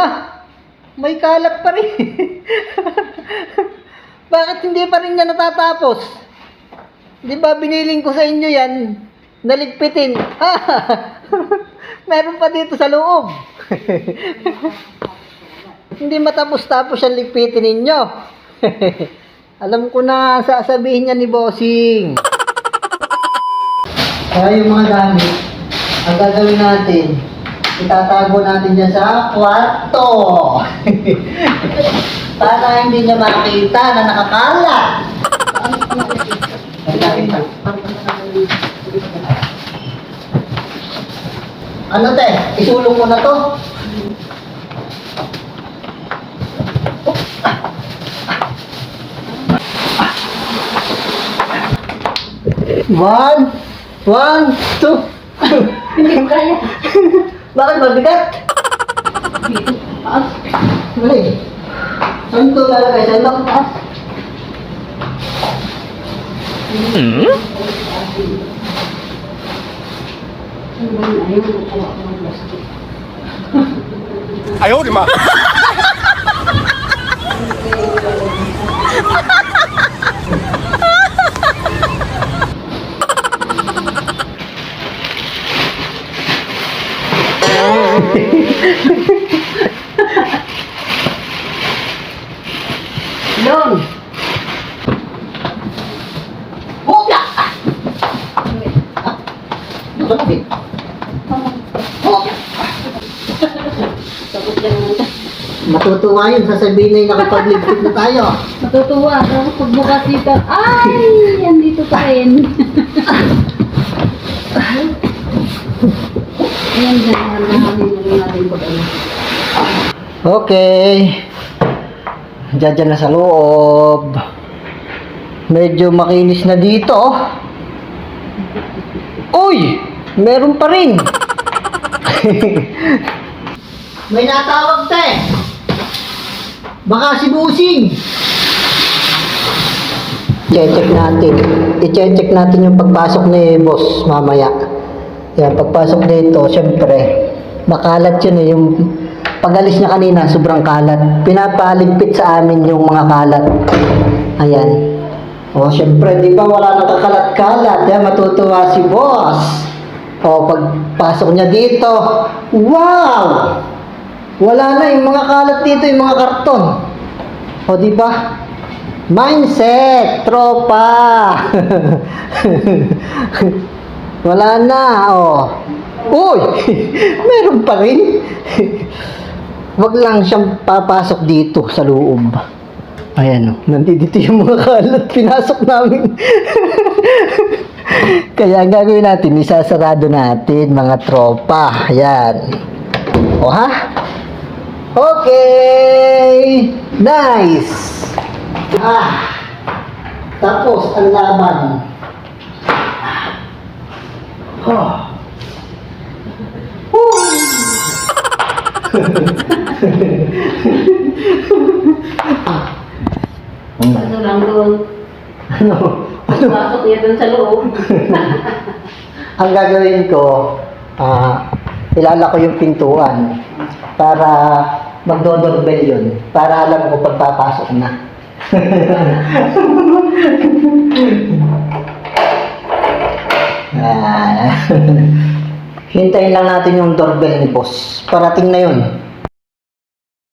na. May kalat pa rin. Bakit hindi pa rin niya natatapos? Di ba biniling ko sa inyo yan? Naligpitin. Meron pa dito sa loob. Hindi matapos-tapos ang ligpitin ninyo. Alam ko na sasabihin niya ni Bossing. Kaya yung mga gamit, ang gagawin natin, itatago natin dyan sa kwarto. Para hindi niya makita na nakakalat. Ano te? Isulong mo na to? One, two. Hindi ko kaya. Bakit mabigat? Mali. Saan ito lalagay? Saan lang taas? Ayaw, di ma. Yun. Hukla! Ito na, Bit. Hukla! Takot lang naman. Matutuwa yun. Sasabihin na yung nakapagligpit na tayo. Matutuwa. Tapos pagbukas dito, ay! Andito pa rin. Ayan, dyan natin pag-ano. Okay. Diyan na sa loob. Medyo makinis na dito. Uy! Meron pa rin. May natawag te. Baka si Busing. I-check natin. I-check natin yung pagpasok ni boss mamaya. Yan, pagpasok dito, syempre, makalat yun eh. Yung pag-alis niya kanina, sobrang kalat. Pinapaligpit sa amin yung mga kalat. Ayan. O, syempre, di ba wala nakakalat-kalat. Yan, matutuwa si boss. O, pagpasok niya dito, wow! Wala na yung mga kalat dito, yung mga karton. O, di ba? Mindset, tropa. Wala na, oh. Uy! Meron pa rin. Wag lang siyang papasok dito sa loob. Ayan, oh. Nandito yung mga kalat pinasok namin. Kaya ang gagawin natin, isasarado natin, mga tropa. Ayan. O, ha? Okay! Nice! Tapos, ang laban. Ano lang doon? Ano? Pasok niya doon sa loob. Ang gagawin ko, ilala ko yung pintuan para magdodoorbell yun. Para alam ko pagpapasok na. Hintayin lang natin yung doorbell ni boss. Parating na yun.